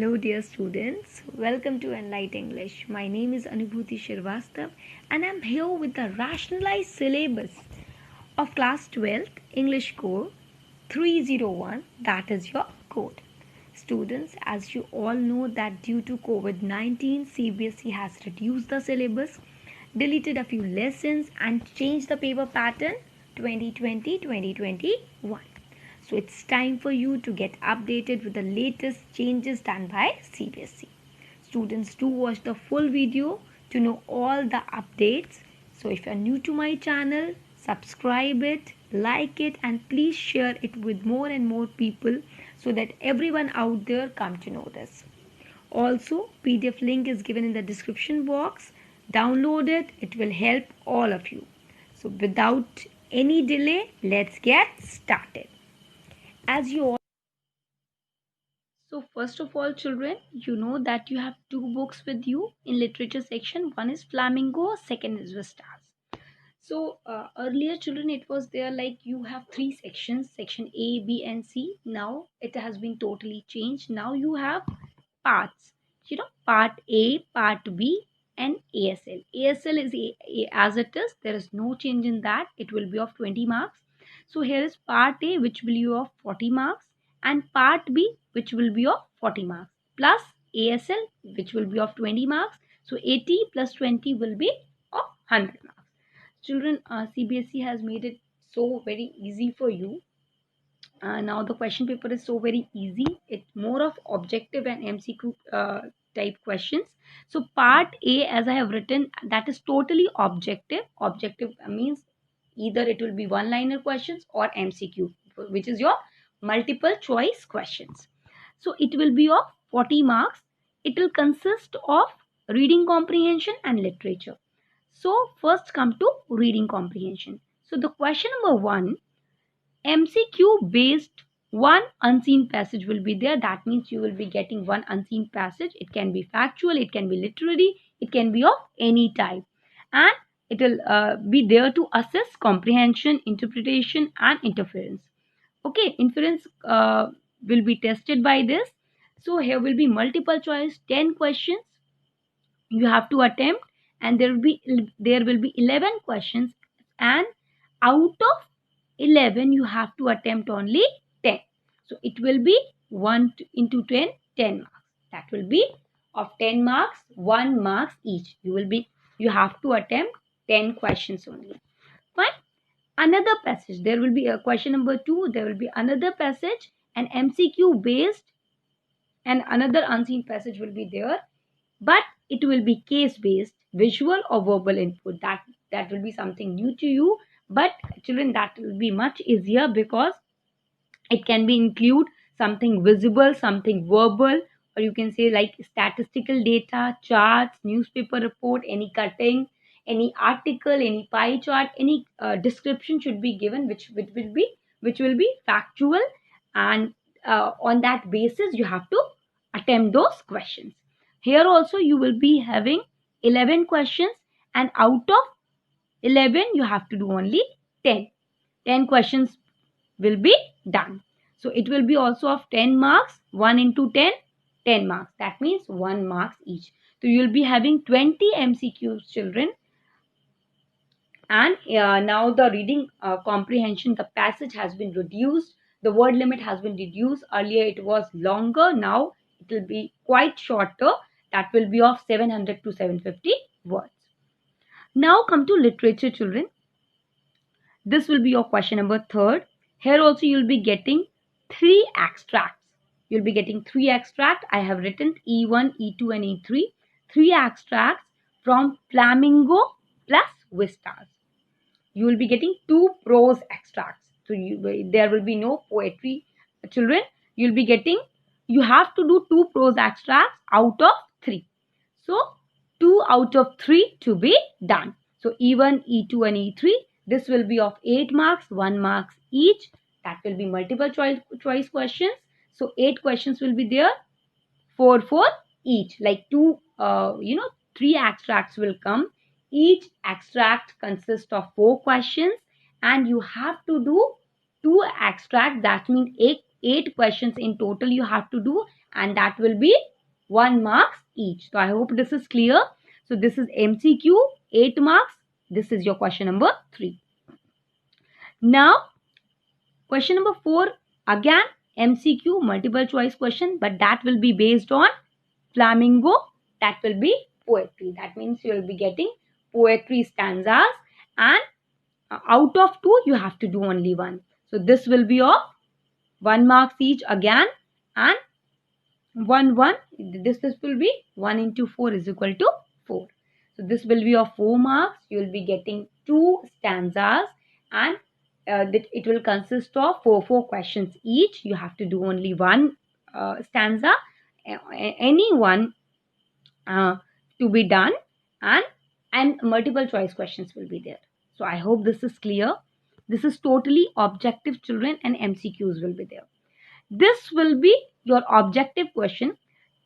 Hello dear students, welcome to Enlight English. My name is Anubhuti Shrivastava and I'm here with the rationalized syllabus of class 12 English core 301, that is your code. Students, as you all know that due to COVID-19, CBSE has reduced the syllabus, deleted a few lessons and changed the paper pattern 2020-2021. So it's time for you to get updated with the latest changes done by CBSE. Students, do watch the full video to know all the updates. So if you're new to my channel, subscribe it, like it, and please share it with more and more people so that everyone out there come to know this. Also, PDF link is given in the description box. Download it, it will help all of you. So without any delay, let's get started. As you all, so first of all, children, you know that you have two books with you in literature section. One is Flamingo, second is Vistas. So earlier, children, it was there like you have three sections, section A, B and C. Now it has been totally changed. Now you have parts, part A, part B and ASL. ASL is as it is. There is no change in that. It will be of 20 marks. So here is part A, which will be of 40 marks, and part B, which will be of 40 marks, plus ASL, which will be of 20 marks. So 80 plus 20 will be of 100 marks. Children, CBSE has made it so very easy for you. Now the question paper is so very easy. It's more of objective and MCQ type questions. So part A, as I have written, that is totally objective. Objective means either it will be one-liner questions or MCQ, which is your multiple choice questions. So it will be of 40 marks. It will consist of reading comprehension and literature. So first come to reading comprehension. So the question number 1, MCQ based one unseen passage will be there. That means you will be getting one unseen passage. It can be factual, it can be literary, it can be of any type. And it will be there to assess comprehension, interpretation and interference. Okay, inference will be tested by this. So here will be multiple choice, 10 questions you have to attempt, and there will be 11 questions, and out of 11 you have to attempt only 10. So it will be 1 into 10, 10 marks. That will be of 10 marks, 1 marks each. You have to attempt 10 questions only. Fine. Another passage, there will be a question number 2, there will be another passage, an MCQ based, and another unseen passage will be there, but it will be case based, visual or verbal input. That will be something new to you, but children, that will be much easier because it can be include something visible, something verbal, or you can say like statistical data, charts, newspaper report, any cutting, any article, any pie chart, any description should be given, which will be factual, and on that basis you have to attempt those questions. Here also you will be having 11 questions, and out of 11 you have to do only 10. 10 questions will be done. So it will be also of 10 marks, 1 into 10, 10 marks. That means 1 marks each. So you will be having 20 MCQs, children. And now the reading comprehension, the passage has been reduced. The word limit has been reduced. Earlier it was longer. Now it will be quite shorter. That will be of 700 to 750 words. Now come to literature, children. This will be your question number 3rd. Here also you will be getting 3 extracts. You will be getting 3 extracts. I have written E1, E2 and E3. 3 extracts from Flamingo plus Vistas. You will be getting 2 prose extracts. So there will be no poetry, children. You have to do 2 prose extracts out of 3. So 2 out of 3 to be done. So E1, E2 and E3. This will be of 8 marks, 1 marks each. That will be multiple choice questions. So 8 questions will be there, 4 for each. Like 3 extracts will come. Each extract consists of 4 questions, and you have to do 2 extracts. That means 8 questions in total you have to do, and that will be 1 marks each. So I hope this is clear. So this is MCQ, 8 marks. This is your question number 3. Now question number 4, again MCQ, multiple choice question, but that will be based on flamingo. That will be poetry. That means you will be getting poetry stanzas, and out of 2 you have to do only 1. So this will be of 1 marks each again, and 1 1. This will be 1 into 4 is equal to 4. So this will be of 4 marks. You will be getting 2 stanzas, and it will consist of 4 questions each. You have to do only 1 stanza, any one to be done, and multiple choice questions will be there. So I hope this is clear. This is totally objective, children, and MCQs will be there. This will be your objective question,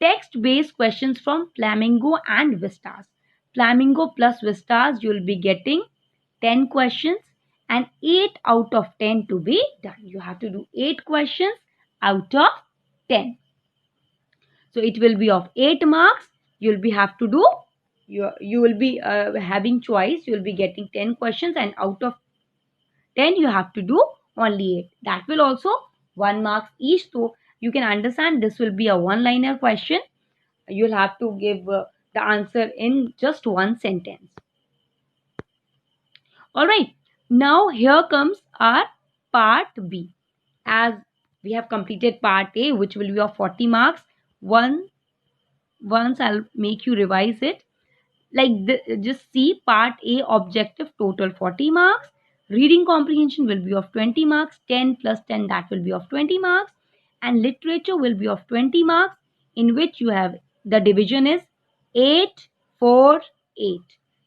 text-based questions from Flamingo and Vistas. Flamingo plus Vistas, you will be getting 10 questions and 8 out of 10 to be done. You have to do 8 questions out of 10. So it will be of 8 marks. You will be have to do, you will be having choice. You will be getting 10 questions, and out of 10 you have to do only 8. That will also 1 marks each. So you can understand this will be a one-liner question. You'll have to give the answer in just one sentence. All right. Now here comes our part B. As we have completed part A, which will be of 40 marks. Once I'll make you revise it. Just see part A objective, total 40 marks. Reading comprehension will be of 20 marks. 10 plus 10, that will be of 20 marks. And literature will be of 20 marks, in which you have the division is 8, 4, 8.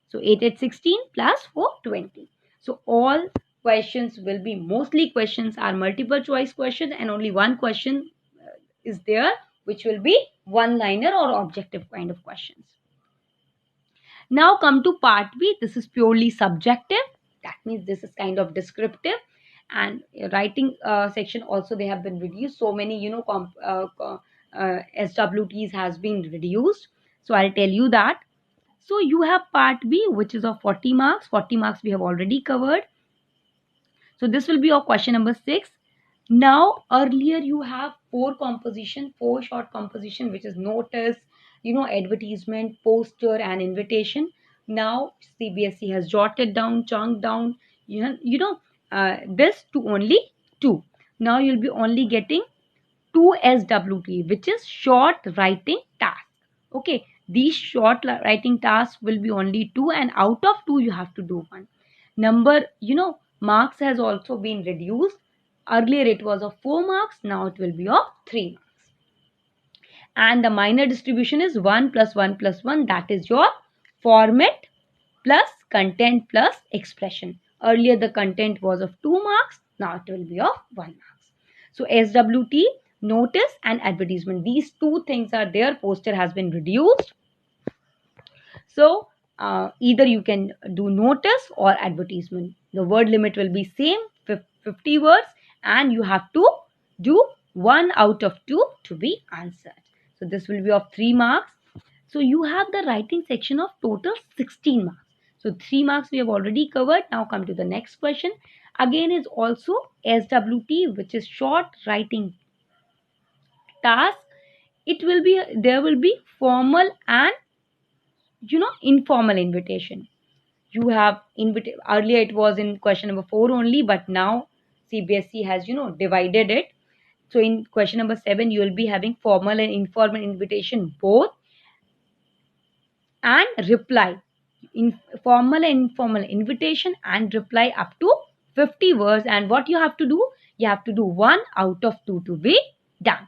So 8 at 16 plus 4, 20. So all questions will be, mostly questions are multiple choice questions, and only one question is there, which will be one-liner or objective kind of questions. Now come to part B. This is purely subjective. That means this is kind of descriptive, and writing section also they have been reduced. So many SWTs has been reduced. So I'll tell you that. So you have part B, which is of 40 marks. 40 marks we have already covered. So this will be your question number 6. Now earlier you have 4 short composition, which is notice, advertisement, poster, and invitation. Now CBSE has jotted down, chunked down, this to only 2. Now you'll be only getting 2 SWT, which is short writing task. Okay, these short writing tasks will be only 2, and out of 2 you have to do 1. Number, marks has also been reduced. Earlier it was of 4 marks, now it will be of 3 marks. And the minor distribution is 1 plus 1 plus 1. That is your format plus content plus expression. Earlier the content was of 2 marks, now it will be of 1 marks. So SWT, notice, and advertisement, these 2 things are there. Poster has been reduced. So either you can do notice or advertisement. The word limit will be same, 50 words, and you have to do 1 out of 2 to be answered. So this will be of 3 marks. So you have the writing section of total 16 marks. So 3 marks we have already covered. Now come to the next question. Again is also SWT, which is short writing task. There will be formal and informal invitation. You have earlier it was in question number 4 only, but now CBSE has divided it. So in question number 7 you will be having formal and informal invitation both, and reply, formal and informal invitation and reply up to 50 words. And what you have to do, you have to do 1 out of 2 to be done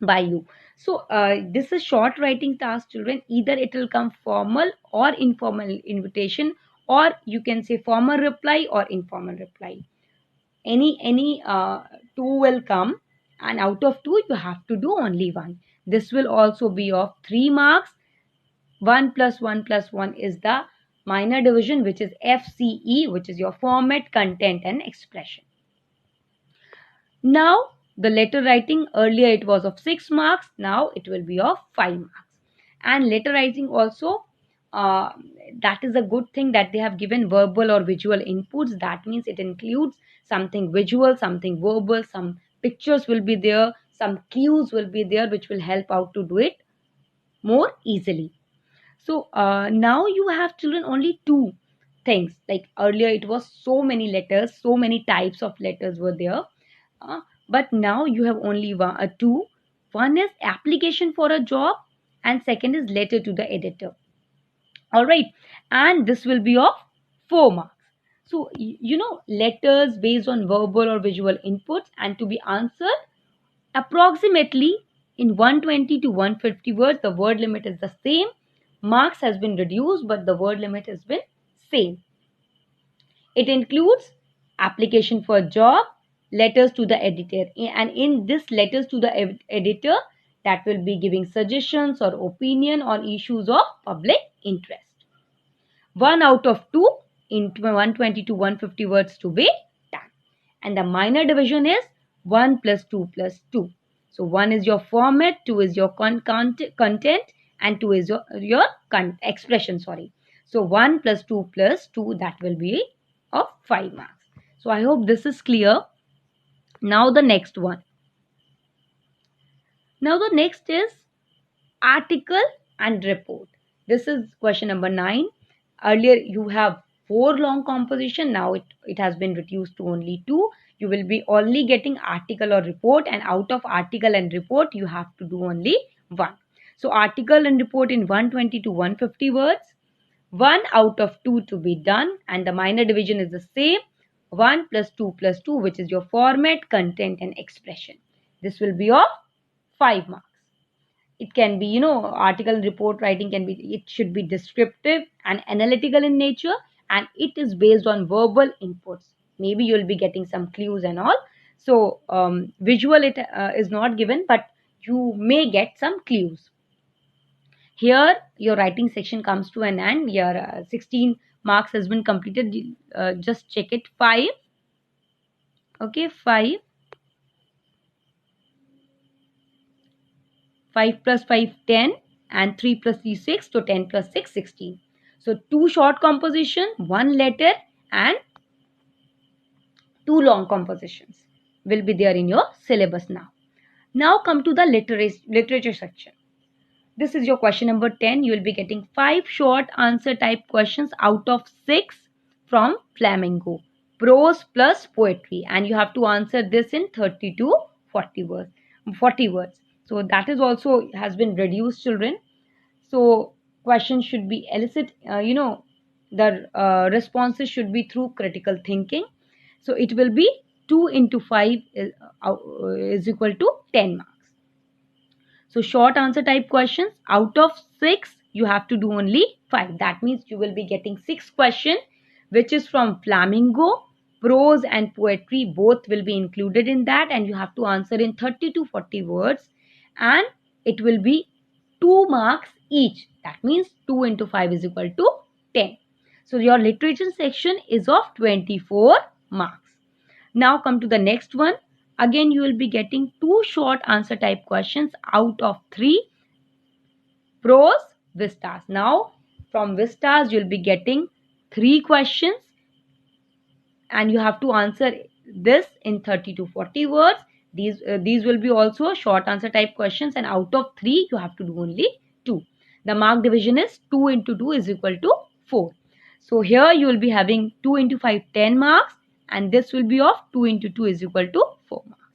by you. So this is short writing task, children. Either it will come formal or informal invitation, or you can say formal reply or informal reply. Any 2 will come, and out of 2 you have to do only 1. This will also be of 3 marks. 1 plus 1 plus 1 is the minor division, which is FCE, which is your format, content, and expression. Now the letter writing, earlier it was of 6 marks, now it will be of 5 marks. And letter writing also, uh, that is a good thing that they have given verbal or visual inputs. That means it includes something visual, something verbal, some pictures will be there, some cues will be there which will help out to do it more easily. So now you have children only two things. Like earlier it was so many letters, so many types of letters were there, uh, but now you have only two. One is application for a job, and second is letter to the editor. All right, and this will be of 4 marks. So letters based on verbal or visual inputs, and to be answered approximately in 120 to 150 words. The word limit is the same. Marks has been reduced, but the word limit has been same. It includes application for job, letters to the editor, and in this letters to the editor, that will be giving suggestions or opinion on issues of public interest. 1 out of 2 in 120 to 150 words to be done. And the minor division is 1 plus 2 plus 2. So 1 is your format, 2 is your content, and 2 is your expression. Sorry. So 1 plus 2 plus 2, that will be of 5 marks. So I hope this is clear. Now the next one. Now the next is article and report. This is question number 9. Earlier you have 4 long composition, now it has been reduced to only 2. You will be only getting article or report, and out of article and report you have to do only 1. So article and report in 120 to 150 words, 1 out of 2 to be done, and the minor division is the same, 1 plus 2 plus 2, which is your format, content and expression. This will be of 5 marks. It can be, article and report writing can be, it should be descriptive and analytical in nature, and it is based on verbal inputs. Maybe you'll be getting some clues and all. So visual it is not given, but you may get some clues. Here your writing section comes to an end. Your 16 marks has been completed. Just check it. 5. Okay, 5. 5 plus 5, 10, and 3 plus 3, 6, so 10 plus 6, 16. So 2 short composition, 1 letter, and 2 long compositions will be there in your syllabus now. Now come to the literature section. This is your question number 10. You will be getting 5 short answer type questions out of 6 from Flamingo. Prose plus poetry, and you have to answer this in 30 to 40 words. So that is also has been reduced, children. So questions should be elicit, the responses should be through critical thinking. So it will be 2 into 5 is equal to 10 marks. So short answer type questions, out of 6 you have to do only 5. That means you will be getting 6 questions, which is from Flamingo. Prose and poetry both will be included in that, and you have to answer in 30 to 40 words, and it will be 2 marks each. That means 2 into 5 is equal to 10. So your literature section is of 24 marks. Now come to the next one. Again you will be getting 2 short answer type questions out of 3. Prose, vistas. Now from vistas you will be getting 3 questions, and you have to answer this in 30 to 40 words. These will be also short answer type questions, and out of 3 you have to do only 2. The mark division is 2 into 2 is equal to 4. So here you will be having 2 into 5, 10 marks, and this will be of 2 into 2 is equal to 4 marks.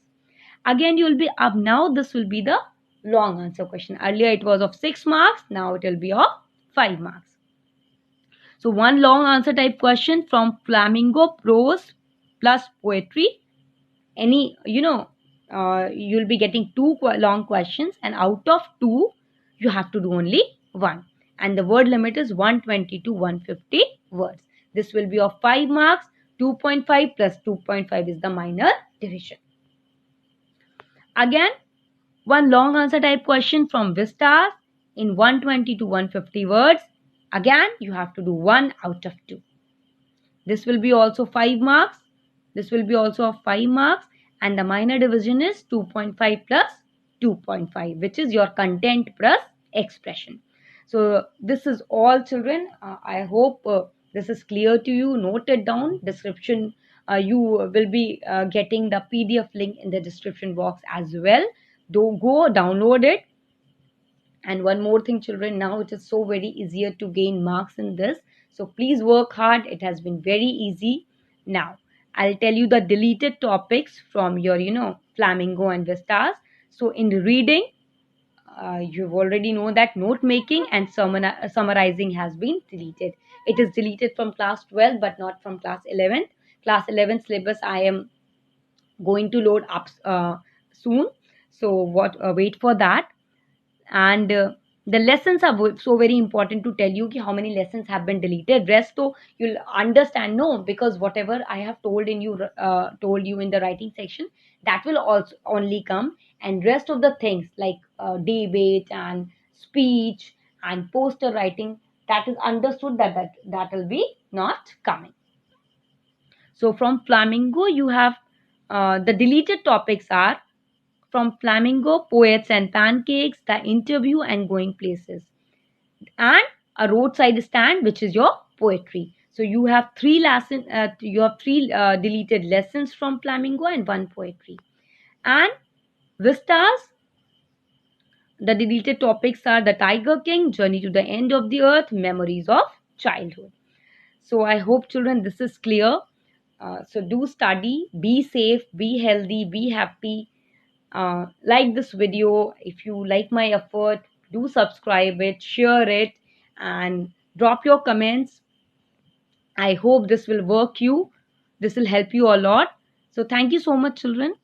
Again you will be up. Now this will be the long answer question. Earlier it was of 6 marks, now it will be of 5 marks. So 1 long answer type question from Flamingo, prose plus poetry. Any, you'll be getting 2 long questions, and out of 2 you have to do only 1, and the word limit is 120 to 150 words. This will be of 5 marks. 2.5 plus 2.5 is the minor division. Again 1 long answer type question from vistas in 120 to 150 words. Again you have to do 1 out of 2. This will be also 5 marks. This will be also of 5 marks, and the minor division is 2.5 plus 2.5, which is your content plus expression. So this is all, children. I hope this is clear to you. Note it down. Description, you will be getting the PDF link in the description box as well. Do go download it. And one more thing, children, now it is so very easier to gain marks in this. So please work hard. It has been very easy. Now, I'll tell you the deleted topics from your, Flamingo and Vistas. So in reading, you've already know that note making and summarizing has been deleted. It is deleted from class 12, but not from class 11. Class 11 syllabus I am going to load up soon. So wait for that. And the lessons are so very important to tell you ki how many lessons have been deleted. Rest so you'll understand, no, because whatever I have told you in the writing section, that will also only come, and rest of the things like debate and speech and poster writing, that is understood that will be not coming. So from Flamingo you have the deleted topics are from Flamingo, Poets and Pancakes, The Interview and Going Places, and a roadside stand, which is your poetry. So you have three deleted lessons from Flamingo and one poetry. And Vistas, the deleted topics are The Tiger King, Journey to the End of the Earth, Memories of Childhood. So I hope, children, this is clear. So do study, be safe, be healthy, be happy. Like this video. If you like my effort, do subscribe it, share it, and drop your comments. I hope this will work you. This will help you a lot. So thank you so much, children.